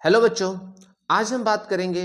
Hello बच्चों, आज हम बात करेंगे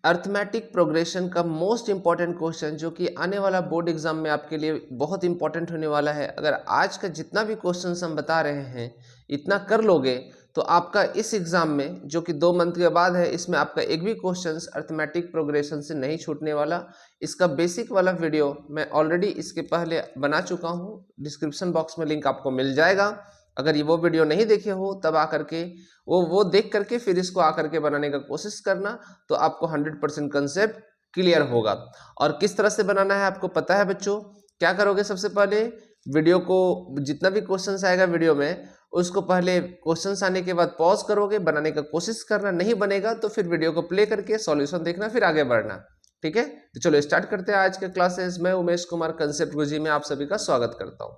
अर्थमेटिक प्रोग्रेशन का मोस्ट इंपॉर्टेंट क्वेश्चन जो कि आने वाला बोर्ड एग्जाम में आपके लिए बहुत इंपॉर्टेंट होने वाला है। अगर आज का जितना भी क्वेश्चंस हम बता रहे हैं इतना कर लोगे तो आपका इस एग्जाम में जो कि 2 मंथ के बाद है, इसमें आपका एक भी क्वेश्चंस अर्थमेटिक प्रोग्रेशन से नहीं छूटने वाला। इसका बेसिक वाला वीडियो मैं ऑलरेडी इसके पहले बना चुका हूँ, डिस्क्रिप्शन बॉक्स में लिंक आपको मिल जाएगा। अगर ये वो वीडियो नहीं देखे हो तब आकर के वो देख करके फिर इसको आकर के बनाने का कोशिश करना, तो आपको 100% कंसेप्ट क्लियर होगा। और किस तरह से बनाना है आपको पता है बच्चों। क्या करोगे, सबसे पहले वीडियो को जितना भी क्वेश्चंस आएगा वीडियो में उसको पहले क्वेश्चंस आने के बाद पॉज करोगे, बनाने का कोशिश करना, नहीं बनेगा तो फिर वीडियो को प्ले करके सॉल्यूशन देखना, फिर आगे बढ़ना। ठीक है, तो चलो स्टार्ट करते हैं आज के क्लासेस। मैं उमेश कुमार कंसेप्ट गुरुजी में आप सभी का स्वागत करता हूँ।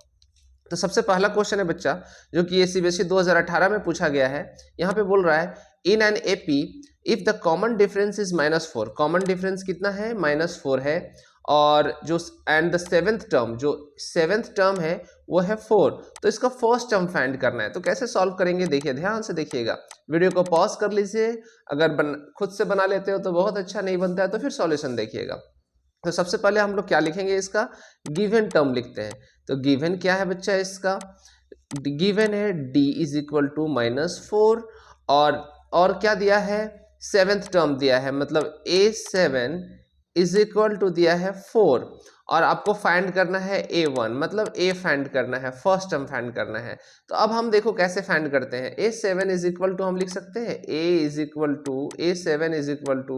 तो सबसे पहला क्वेश्चन है बच्चा जो कि ये सीबीएसई 2018 में पूछा गया है। यहाँ पे बोल रहा है in an AP if the common difference is -4। Common difference कितना है? -4 है। और जो एंड द सेवेंथ टर्म, जो सेवेंथ टर्म है वो है 4, तो इसका फर्स्ट टर्म फाइंड करना है। तो कैसे सॉल्व करेंगे, देखिए ध्यान से देखिएगा, वीडियो को पॉज कर लीजिए। अगर खुद से बना लेते हो तो बहुत अच्छा, नहीं बनता है तो फिर सॉल्यूशन देखिएगा। तो सबसे पहले हम लोग क्या लिखेंगे, इसका गिवन टर्म लिखते हैं। तो गिवन क्या है बच्चा, इसका गिवन है d इज इक्वल टू -4 और क्या दिया है, सेवेंथ टर्म दिया है, मतलब a7 इज इक्वल टू दिया है 4। और आपको फाइंड करना है a1, मतलब a फाइंड करना है, फर्स्ट टर्म फाइंड करना है। तो अब हम देखो कैसे फाइंड करते हैं। a7 इज इक्वल टू हम लिख सकते हैं a is equal to a7 is equal to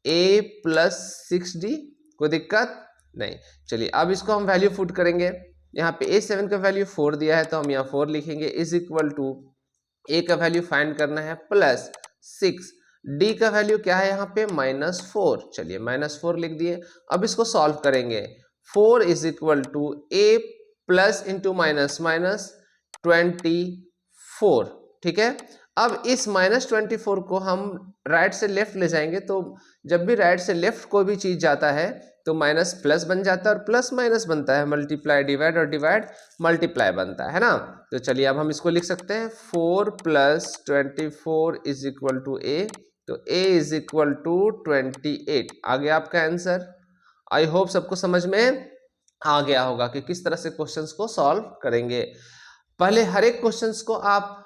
a plus 6d। कोई दिक्कत नहीं। चलिए अब इसको हम वैल्यू पुट करेंगे। यहाँ पे a7 का वैल्यू 4 दिया है तो हम यहाँ 4 लिखेंगे, इज इक्वल टू a का वैल्यू फाइंड करना है प्लस 6, d का वैल्यू क्या है यहाँ पे -4। चलिए -4 लिख दिए। अब इसको सॉल्व करेंगे। 4 is equal to a plus into minus minus 24। ठीक है, अब इस -24 को हम राइट से लेफ्ट ले जाएंगे, तो जब भी राइट से लेफ्ट कोई भी चीज जाता है तो माइनस प्लस बन जाता है और प्लस माइनस बनता है, मल्टीप्लाई डिवाइड और डिवाइड मल्टीप्लाई बनता है ना। तो चलिए अब हम इसको लिख सकते हैं 4 प्लस 24 इज इक्वल टू ए। तो a इज इक्वल टू 28 आ गया आपका आंसर। आई होप सबको समझ में आ गया होगा कि किस तरह से क्वेश्चंस को सॉल्व करेंगे। पहले हर एक क्वेश्चंस को आप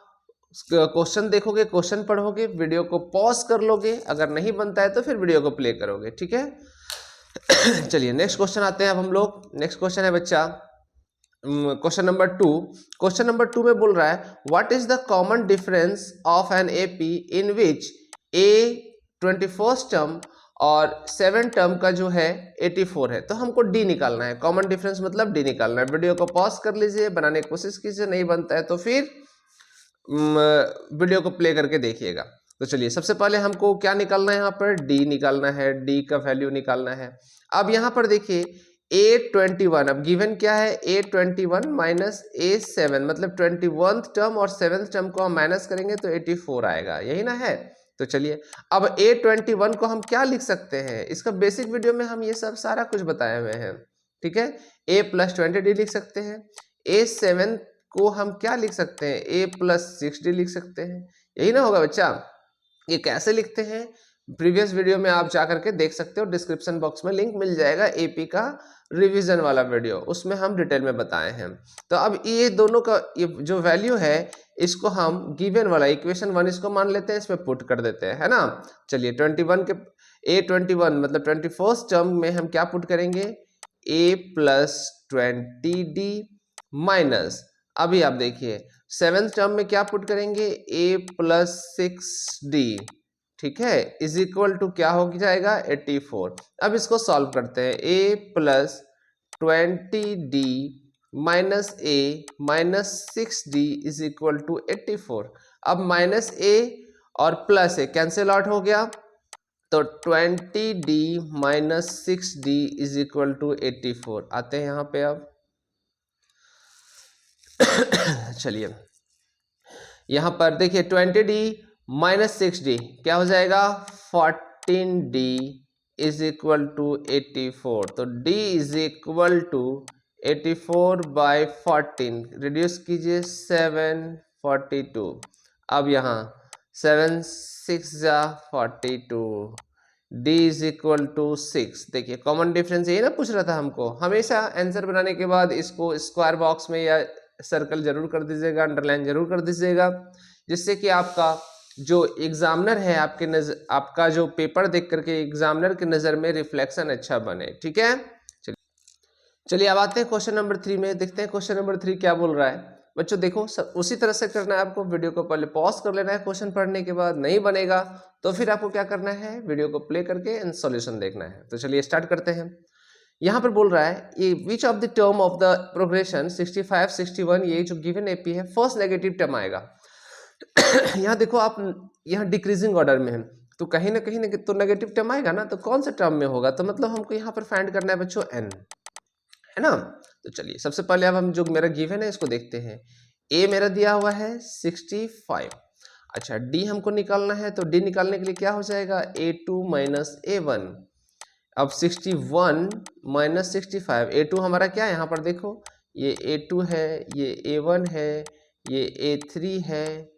क्वेश्चन देखोगे, क्वेश्चन पढ़ोगे, वीडियो को पॉज कर लोगे, अगर नहीं बनता है तो फिर वीडियो को प्ले करोगे। ठीक है चलिए नेक्स्ट क्वेश्चन आते हैं अब हम लोग। नेक्स्ट क्वेश्चन है बच्चा क्वेश्चन नंबर 2। क्वेश्चन नंबर 2 में बोल रहा है what is the common difference of an AP in which A 21st term और 7 टर्म का जो है 84 है। तो हमको डी निकालना है, कॉमन डिफरेंस मतलब डी निकालना है। वीडियो को पॉज कर लीजिए, बनाने की कोशिश कीजिए, नहीं बनता है तो फिर वीडियो को प्ले करके देखिएगा। तो चलिए सबसे पहले हमको क्या निकालना है, यहाँ पर डी निकालना है, डी का वैल्यू निकालना है। अब यहाँ पर देखिए A21, अब गिवन क्या है A21 माइनस A7, मतलब 21th टर्म और 7th टर्म को हम माइनस करेंगे तो 84 आएगा, यही ना है। तो चलिए अब A21 को हम क्या लिख सकते हैं, इसका बेसिक वीडियो में हम ये सब सारा कुछ बताए हुए हैं। ठीक है, A प्लस 20d लिख सकते हैं। A7 को हम क्या लिख सकते हैं, a प्लस 6d लिख सकते हैं, यही ना होगा बच्चा। ये कैसे लिखते हैं प्रीवियस वीडियो में आप जाकर के देख सकते हो, डिस्क्रिप्शन बॉक्स में लिंक मिल जाएगा एपी का रिवीजन वाला वीडियो, उसमें हम डिटेल में बताए हैं। तो अब ये दोनों का ये जो वैल्यू है इसको हम गिवन वाला इक्वेशन 1 इसको मान लेते हैं, इसमें पुट कर देते हैं, है ना। चलिए 21 के A21 मतलब 21st टर्म में हम क्या पुट करेंगे, a प्लस 20d माइनस, अभी आप देखिए 7th टर्म में क्या पुट करेंगे a प्लस 6d। ठीक है, इज इक्वल टू क्या हो जाएगा 84। अब इसको सॉल्व करते हैं, a plus 20d minus a minus 6d is equal to 84। अब माइनस a और प्लस a कैंसिल आउट हो गया, तो 20d minus 6d is equal to 84 आते हैं यहाँ पे। अब चलिए यहां पर देखिए 20d माइनस 6d क्या हो जाएगा 14d इज इक्वल टू 84। तो d is equal to 84 by 14, reduce कीजिए 742। अब यहाँ 7 6 जा 42, डी इज इक्वल टू 6। देखिए कॉमन डिफरेंस यही ना पूछ रहा था हमको। हमेशा आंसर बनाने के बाद इसको स्क्वायर बॉक्स में या सर्कल जरूर कर दीजिएगा, अंडरलाइन जरूर कर दीजिएगा, जिससे कि आपका जो एग्जामिनर है आपके नजर, आपका जो पेपर देख करके एग्जामिनर की नज़र में रिफ्लेक्शन अच्छा बने। ठीक है, चलिए अब आते हैं क्वेश्चन नंबर 3 में। देखते हैं क्वेश्चन नंबर 3 क्या बोल रहा है। बच्चों देखो उसी तरह से करना है आपको। वीडियो को पहले पॉज कर लेना है क्वेश्चन पढ़ने के बाद, नहीं बनेगा तो फिर आपको क्या करना है, वीडियो को प्ले करके एंड सॉल्यूशन देखना है। तो चलिए स्टार्ट करते हैं। यहाँ पर बोल रहा है ये which of the term of the progression 65 61, ये जो गिवन एपी है फर्स्ट नेगेटिव टर्म आएगा। यहाँ देखो आप, यहाँ डिक्रीजिंग ऑर्डर में है तो कहीं ना कहीं तो नेगेटिव टर्म आएगा ना, तो कौन सा टर्म में होगा, तो मतलब हमको यहाँ पर फाइंड करना है बच्चों एन, है ना। तो चलिए सबसे पहले अब हम जो मेरा गिवन है इसको देखते हैं। ए मेरा दिया हुआ है 65। अच्छा डी हमको निकालना है, तो डी निकालने के लिए क्या हो जाएगा, A2 माइनस A1। अब 61 माइनस 65, A2 हमारा क्या है यहाँ पर देखो, ये A2 है, ये A1 है, ये A3 है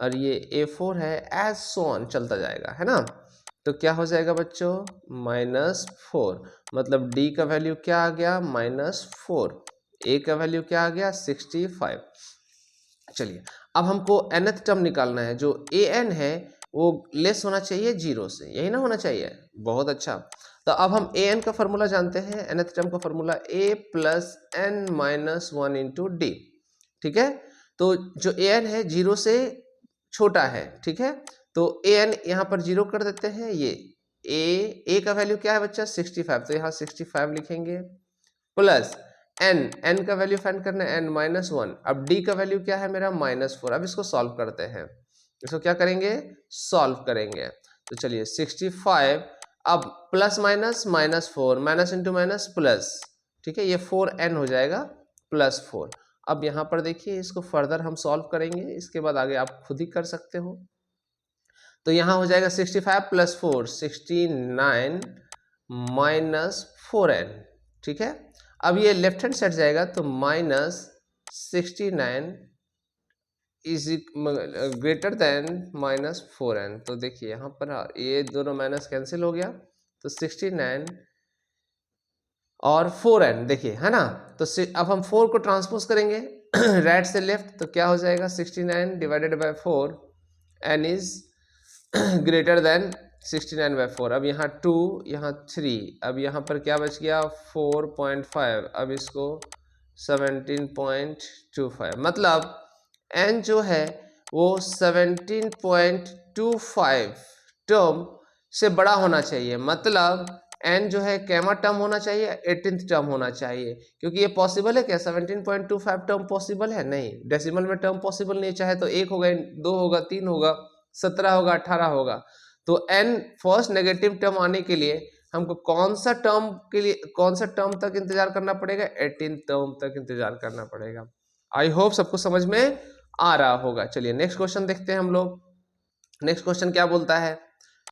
और ये A4 है, एज सो ऑन चलता जाएगा, है ना। तो क्या हो जाएगा बच्चों, -4। मतलब D का वैल्यू क्या आ गया, -4। A का वैल्यू क्या आ गया, 65। चलिए अब हमको nth टर्म निकालना है। जो an है वो लेस होना चाहिए 0 से, यही ना होना चाहिए। बहुत अच्छा, तो अब हम an का फॉर्मूला जानते हैं। nth टर्म का formula a plus n minus 1 into d. ठीक है, तो जो an है 0 से छोटा है, ठीक है, तो an यहाँ पर 0 कर देते हैं। ये a का वैल्यू क्या है बच्चा, 65, तो यहाँ 65 लिखेंगे प्लस n का वैल्यू फाइंड करना है n माइनस 1। अब d का वैल्यू क्या है मेरा, -4। अब इसको सॉल्व करते हैं, इसको क्या करेंगे, सॉल्व करेंगे। तो चलिए 65, अब plus minus -4, minus into minus plus, ठीक है, ये 4n हो जाएगा +4। अब यहाँ पर देखिए इसको फर्दर हम सॉल्व करेंगे, इसके बाद आगे आप खुद ही कर सकते हो। तो यहाँ हो जाएगा 65 + 4 69 माइनस 4n। ठीक है, अब ये लेफ्ट हैंड साइड जाएगा तो -69 इज ग्रेटर देन -4n। तो देखिए यहाँ पर ये दोनों माइनस कैंसिल हो गया, तो 69 और 4n देखिए, है ना। तो अब हम 4 को ट्रांसपोज करेंगे राइट से लेफ्ट, तो क्या हो जाएगा, 69 divided by 4, n is greater than 69/4। अब यहाँ 2, यहाँ 3, अब यहाँ पर क्या बच गया, 4.5। अब इसको 17.25, मतलब n जो है वो 17.25 टर्म से बड़ा होना चाहिए। मतलब n जो है कैमा टर्म होना चाहिए, 18th टर्म होना चाहिए। क्योंकि ये पॉसिबल है क्या, 17.25 टर्म पॉसिबल है नहीं, डेसिमल में टर्म पॉसिबल नहीं, चाहे तो 1 होगा, 2 होगा, 3 होगा, 17 होगा, 18 होगा। तो n फर्स्ट नेगेटिव टर्म आने के लिए हमको कौन सा टर्म के लिए, कौन सा टर्म तक इंतजार करना पड़ेगा, 18th टर्म तक इंतजार करना पड़ेगा। आई होप सबको समझ में आ रहा होगा। चलिए नेक्स्ट क्वेश्चन देखते हैं हम लोग। नेक्स्ट क्वेश्चन क्या बोलता है,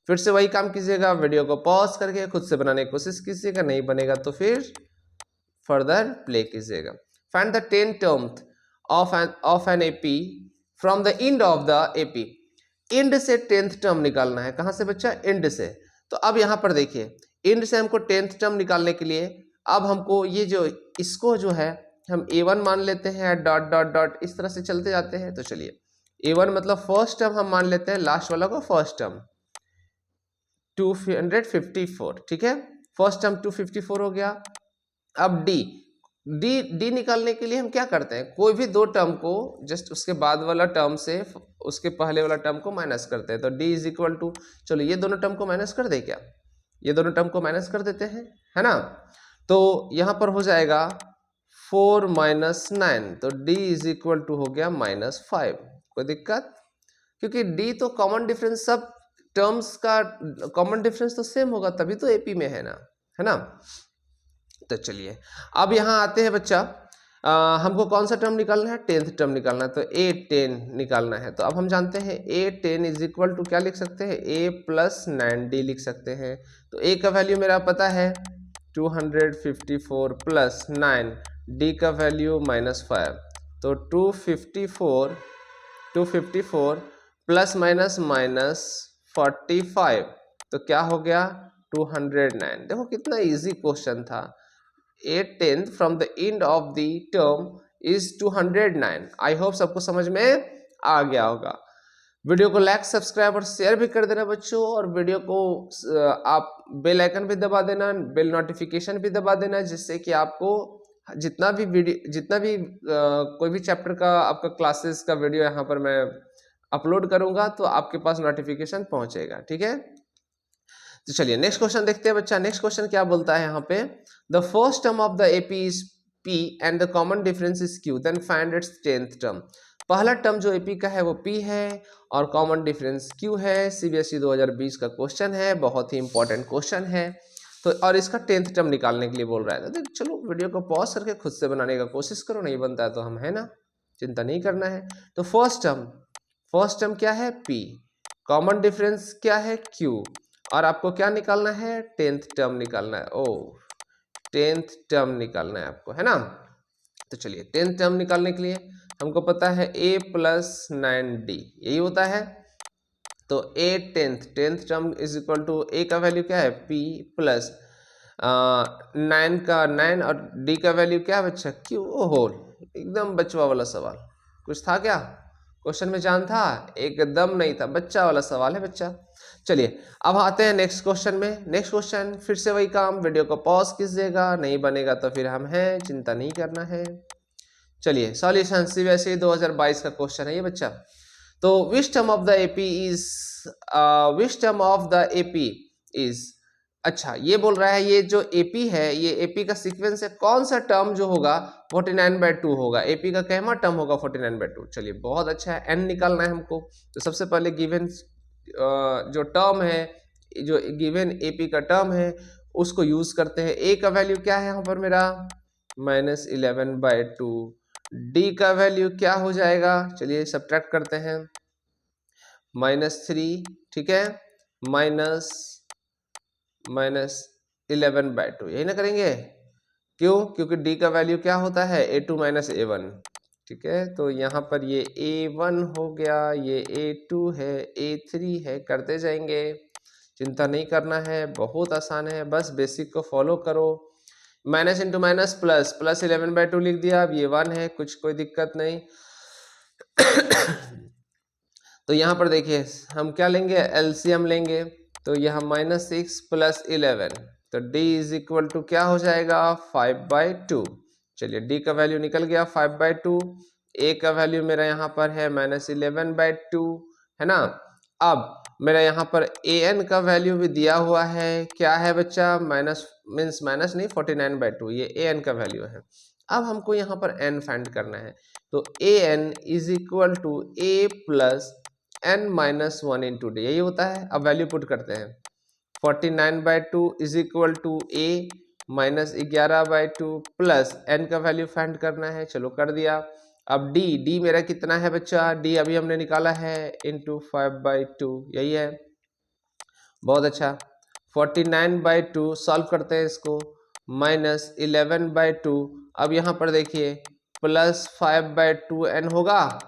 फिर से वही काम कीजिएगा, वीडियो को पॉज करके खुद से बनाने की कोशिश कीजिएगा, नहीं बनेगा तो फिर फर्दर प्ले कीजिएगा। Find the 10 terms of an AP from the end of the AP. And से 10th टर्म निकालना है। कहां से बच्चा, एंड से। तो अब यहां पर देखिए एंड से हमको 10th टर्म निकालने के लिए अब हमको ये जो इसको जो है हम A1 मान लेते हैं, डॉट डॉट डॉट इस तरह से चलते जाते हैं। तो चलिए A1 मतलब फर्स्ट टर्म हम मान लेते हैं, लास्ट वाला को फर्स्ट टर्म 254, ठीक है, फर्स्ट टर्म 254 हो गया। अब डी निकालने के लिए हम क्या करते हैं, कोई भी दो टर्म को जस्ट उसके बाद वाला टर्म से उसके पहले वाला टर्म को माइनस करते हैं। तो डी इज इक्वल टू, चलो ये दोनों टर्म को माइनस कर दे क्या, ये दोनों टर्म को माइनस कर देते हैं, है ना। तो यहाँ पर हो जाएगा 4 - 9, तो डी इज इक्वल टू हो गया -5। कोई दिक्कत, क्योंकि डी तो कॉमन डिफरेंस, सब टर्म्स का कॉमन डिफरेंस तो सेम होगा, तभी तो एपी में है ना। तो चलिए अब यहाँ आते हैं बच्चा, हमको कौन सा टर्म निकालना है, 10th टर्म निकालना है। तो A10 निकालना है। तो अब हम जानते हैं A10 इज इक्वल टू क्या लिख सकते हैं, A + 9D लिख सकते हैं। तो A का वैल्यू मेरा पता है 254 + 9, D का वैल्यू -5, तो 254 प्लस माइनस माइनस 45, तो क्या हो गया 209। देखो कितना इजी क्वेश्चन था। 8/10 from the end of the term is 209। I hope सबको समझ में आ गया होगा। वीडियो को लाइक, सब्सक्राइब और शेयर भी कर देना बच्चों, और वीडियो को आप बेल आइकन भी दबा देना, बेल नोटिफिकेशन भी दबा देना, जिससे कि आपको जितना भी कोई भी चैप्टर का आपका क्लासेस का वीडियो यहाँ पर मैं अपलोड करूंगा तो आपके पास नोटिफिकेशन पहुंचेगा। ठीक है, तो चलिए नेक्स्ट क्वेश्चन देखते हैं बच्चा। नेक्स्ट क्वेश्चन क्या बोलता है यहाँ पे, the first term of the AP is p and the common difference is q, then find its 10th term. पहला टर्म जो एपी का है वो पी है और कॉमन डिफरेंस क्यू है। सीबीएसई 2020 का क्वेश्चन है, बहुत ही इंपॉर्टेंट क्वेश्चन है। तो और इसका 10th टर्म निकालने के लिए बोल रहा है। तो चलो वीडियो को पॉज करके खुद से बनाने का कोशिश करो, नहीं बनता है तो हम है ना, चिंता नहीं करना है। तो फर्स्ट टर्म क्या है पी, कॉमन डिफरेंस क्या है क्यू, और आपको क्या निकालना है 10th टर्म निकालना है। 10th टर्म निकालना है आपको, है ना। तो चलिए 10th टर्म निकालने के लिए हमको पता है a + 9d यही होता है। तो a 10th term is equal to a का वैल्यू क्या है p प्लस 9 का 9 और d का वैल्यू क्या है बच्चा q। ओहो, एकदम बचवा वाला सवाल। कुछ था क्या क्वेश्चन में, जान था? एकदम नहीं था, बच्चा वाला सवाल है बच्चा। चलिए अब आते हैं नेक्स्ट क्वेश्चन में। नेक्स्ट क्वेश्चन फिर से वही काम, वीडियो को पॉज कीजिएगा, नहीं बनेगा तो फिर हम हैं, चिंता नहीं करना है। चलिए सॉल्यूशन सीबीएसई 2022 का क्वेश्चन है ये बच्चा। तो which term of the AP is, अच्छा ये बोल रहा है ये जो एपी है, ये एपी का सीक्वेंस है, कौन सा टर्म जो होगा 49/2 होगा, एपी का कहमा टर्म होगा 49/2। चलिए बहुत अच्छा है, एन निकालना है हमको। तो सबसे पहले गिवन जो टर्म है, जो गिवन एपी का टर्म है उसको यूज करते हैं। ए का वैल्यू क्या है यहाँ पर मेरा -11/2, डी का वैल्यू क्या हो जाएगा, चलिए सब्ट्रैक्ट करते हैं -3, ठीक है, -11/2 यही ना करेंगे। क्यों? क्योंकि डी का वैल्यू क्या होता है a2 - a1, ठीक है। तो यहाँ पर ये a1 हो गया, ये a2 है, a3 है, करते जाएंगे, चिंता नहीं करना है, बहुत आसान है, बस बेसिक को फॉलो करो। माइनस इंटू माइनस प्लस, +11/2 लिख दिया। अब ये 1 है, कोई दिक्कत नहीं। तो यहाँ पर देखिए हम क्या लेंगे, एलसीएम लेंगे। तो यहाँ -6 + 11, तो d इज इक्वल टू क्या हो जाएगा 5/2। चलिए d का वैल्यू निकल गया 5/2। a का वैल्यू मेरा यहाँ पर है -11/2, है ना। अब मेरा यहाँ पर an का वैल्यू भी दिया हुआ है, क्या है बच्चा, माइनस नहीं 49/2, ये an का वैल्यू है। अब हमको यहाँ पर n फाइंड करना है। तो an is equal to a + n - 1 into d, यही होता है। अब वैल्यू पुट करते हैं, 49/2 is equal to a -11/2 plus n का वैल्यू फाइंड करना है। चलो कर दिया। अब d मेरा कितना है बच्चा, d अभी हमने निकाला है इंटू 5/2, यही है। बहुत अच्छा, 49/2 सॉल्व करते हैं इसको, -11/2। अब यहाँ पर देखिए +5/2n होगा,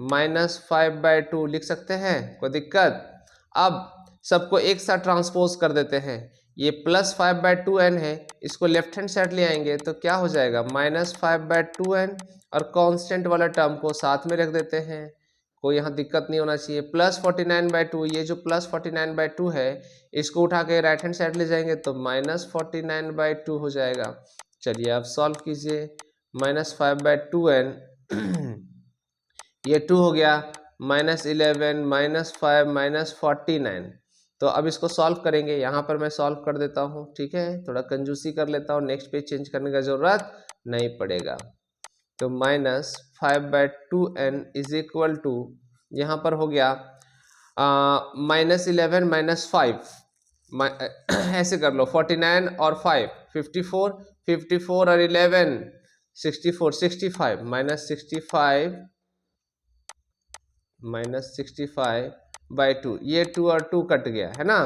-5/2 लिख सकते हैं, कोई दिक्कत। अब सबको एक साथ ट्रांसपोज कर देते हैं, ये +5/2n है, इसको लेफ्ट हैंड साइड ले आएंगे तो क्या हो जाएगा -5/2n, और कांस्टेंट वाला टर्म को साथ में रख देते हैं, कोई यहाँ दिक्कत नहीं होना चाहिए। +49/2, ये जो +49/2 है इसको उठा के राइट हैंड साइड ले जाएंगे तो -49/2 हो जाएगा। चलिए आप सॉल्व कीजिए, -5/2n ये 2 हो गया, -11 -5 -49। तो अब इसको सॉल्व करेंगे, यहाँ पर मैं सॉल्व कर देता हूँ, ठीक है, थोड़ा कंजूसी कर लेता हूँ, नेक्स्ट पेज चेंज करने का जरूरत नहीं पड़ेगा। तो -5/2n इज इक्वल टू, यहाँ पर हो गया -11 - 5, ऐसे कर लो, 49 और 5 54, 54 और 11 64, 65 -65/2, ये 2 और 2 कट गया, है ना,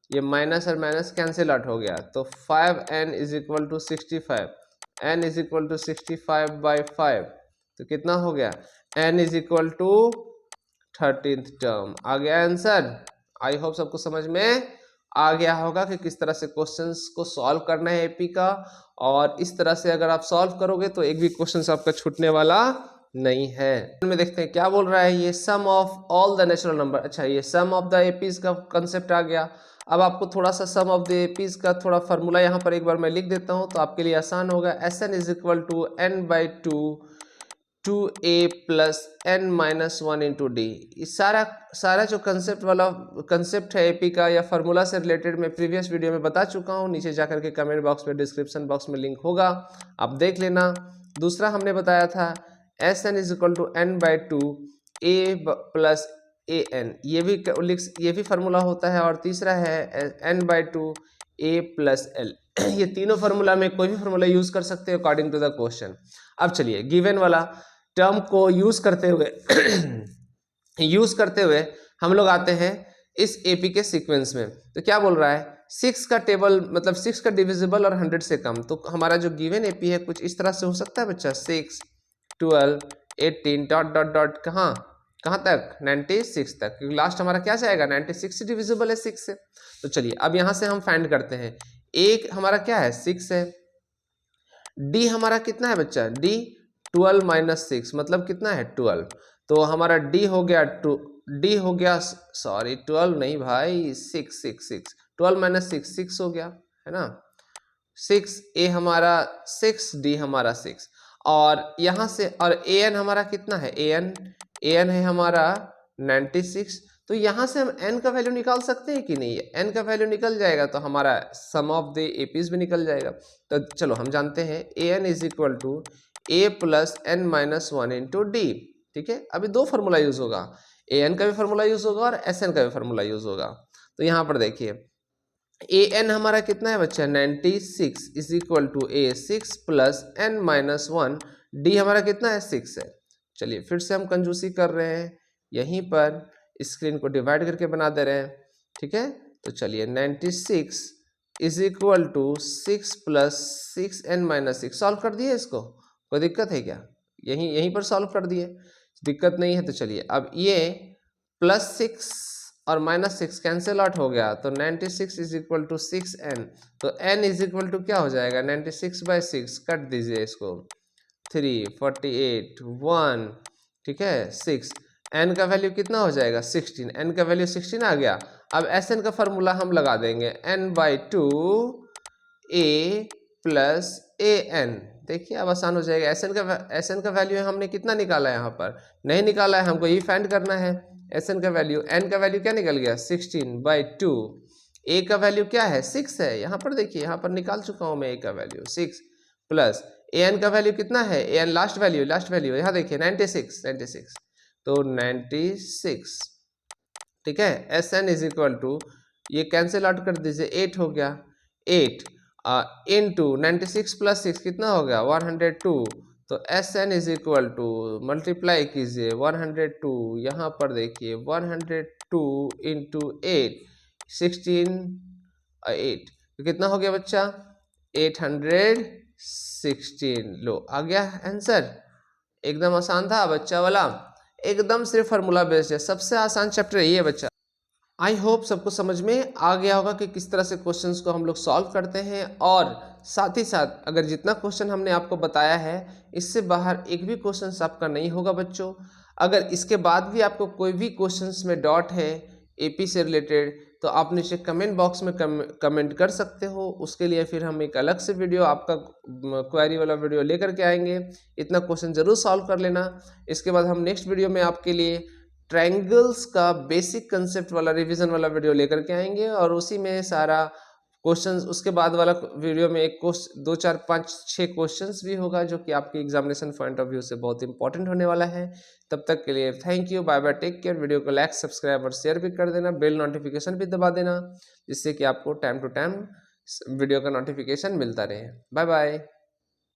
ये माइनस और माइनस कैंसिल आउट हो गया। तो 5n is equal to 65, n is equal to 65/5, तो कितना हो गया, n is equal to 13th term. आ गया आंसर? आई होप सबको समझ में आ गया होगा कि किस तरह से क्वेश्चंस को सॉल्व करना है एपी का, और इस तरह से अगर आप सॉल्व करोगे तो एक भी क्वेश्चंस आपका छूटने वाला नहीं है। में देखते हैं क्या बोल रहा है ये, sum of all the natural number. अच्छा, ये सम ऑफ द एपीज का कंसेप्ट आ गया। अब आपको थोड़ा सा सम ऑफ द एपीज का थोड़ा फार्मूला यहाँ पर एक बार मैं लिख देता हूँ तो आपके लिए आसान होगा। S n is equal to n by two a plus n minus one into d. इस सारा जो कंसेप्ट है एपी का या फार्मूला से रिलेटेड मैं प्रीवियस वीडियो में बता चुका हूँ। नीचे जाकर के कमेंट बॉक्स में, डिस्क्रिप्शन बॉक्स में लिंक होगा, आप देख लेना। दूसरा हमने बताया था s n is equal to n by two a plus a n, ये भी फार्मूला होता है। और तीसरा है n by two a plus l. ये तीनों फार्मूला में कोई भी फार्मूला यूज कर सकते हैं अकॉर्डिंग टू द क्वेश्चन। अब चलिए गिवन वाला टर्म को यूज करते हुए हम लोग आते हैं इस एपी के सीक्वेंस में। तो क्या बोल रहा है, 6 का टेबल मतलब 6 का डिविजिबल और 100 से कम। तो हमारा जो गिवन एपी है कुछ इस तरह से हो सकता है बच्चा, 6 12 18 डॉट डॉट डॉट कहाँ तक, 96 तक, क्योंकि लास्ट हमारा क्या जाएगा 96 से डिविजिबल है 6 से। तो चलिए अब यहाँ से हम फाइंड करते हैं। एक हमारा क्या है 6 है, डी हमारा कितना है बच्चा, डी 12 माइनस 6 मतलब कितना है 12। तो हमारा डी हो गया सॉरी 12 नहीं भाई 6 12 माइनस 6 हो गया है ना, 6 ए हमारा 6 डी हमारा 6। और यहाँ से और ए एन हमारा कितना है, ए एन है हमारा 96। तो यहाँ से हम n का वैल्यू निकाल सकते हैं कि नहीं, n का वैल्यू निकल जाएगा तो हमारा सम ऑफ द एपीज भी निकल जाएगा। तो चलो हम जानते हैं a n is equal to a plus n minus one into d. ठीक है, अभी दो फार्मूला यूज होगा, ए एन का भी फार्मूला यूज होगा और एस एन का भी फार्मूला यूज होगा। तो यहाँ पर देखिए ए एन हमारा कितना है बच्चा 96 is equal to a 6 plus n minus one, d हमारा कितना है 6 है। चलिए फिर से हम कंजूसी कर रहे हैं, यहीं पर स्क्रीन को डिवाइड करके बना दे रहे हैं। ठीक है, तो चलिए 96 is equal to 6 plus 6 n minus 6। Solve कर दिए इसको, कोई दिक्कत है क्या, यहीं पर सॉल्व कर दिए, दिक्कत नहीं है। तो चलिए अब ये प्लस 6 और माइनस 6 कैंसिल आउट हो गया, तो 96 इज इक्वल टू 6n। तो n इज इक्वल टू क्या हो जाएगा 96 बाई 6, कट दीजिए इसको, 3 48 1, ठीक है 6, n का वैल्यू कितना हो जाएगा 16, n का वैल्यू 16 आ गया। अब Sn का फॉर्मूला हम लगा देंगे n by two a plus a n. देखिए अब आसान हो जाएगा। Sn का वैल्यू हमने कितना निकाला है, यहाँ पर नहीं निकाला है, हमको यही फाइंड करना है। Sn का वैल्यू, n का वैल्यू क्या निकल गया 16 बाई टू, a का वैल्यू क्या है 6 है, यहाँ पर देखिए यहाँ पर निकाल चुका हूँ मैं a का वैल्यू 6 प्लस an का वैल्यू कितना है, an लास्ट वैल्यू यहाँ देखिए 96, तो 96। ठीक है, Sn इज इक्वल टू, ये कैंसिल आउट कर दीजिए, 8 हो गया, 8 इंटू 96 प्लस 6 कितना हो गया 102। तो Sn is equal to multiply कीजिए 102, यहाँ पर देखिए 102 इंटू 8 16 8, तो कितना हो गया बच्चा 816। लो आ गया आंसर, एकदम आसान था बच्चा वाला, एकदम सिर्फ फार्मूला बेस्ड है, सबसे आसान चैप्टर यही है बच्चा। आई होप सबको समझ में आ गया होगा कि किस तरह से क्वेश्चंस को हम लोग सॉल्व करते हैं। और साथ ही साथ अगर जितना क्वेश्चन हमने आपको बताया है इससे बाहर एक भी क्वेश्चंस आपका नहीं होगा बच्चों। अगर इसके बाद भी आपको कोई भी क्वेश्चंस में डाउट है एपी से रिलेटेड तो आप नीचे कमेंट बॉक्स में कमेंट कर सकते हो। उसके लिए फिर हम एक अलग से वीडियो, आपका क्वेरी वाला वीडियो लेकर के आएंगे। इतना क्वेश्चन जरूर सॉल्व कर लेना। इसके बाद हम नेक्स्ट वीडियो में आपके लिए ट्रायंगल्स का बेसिक कंसेप्ट वाला रिवीजन वाला वीडियो लेकर के आएंगे, और उसी में सारा क्वेश्चंस, उसके बाद वाला वीडियो में एक 2 4 5 6 क्वेश्चंस भी होगा जो कि आपके एग्जामिनेशन पॉइंट ऑफ व्यू से बहुत इंपॉर्टेंट होने वाला है। तब तक के लिए thank you, bye bye, take care. Video को लाइक, सब्सक्राइब और शेयर भी कर देना, बेल नोटिफिकेशन भी दबा देना, जिससे कि आपको टाइम टू टाइम वीडियो का नोटिफिकेशन मिलता रहे। Bye bye.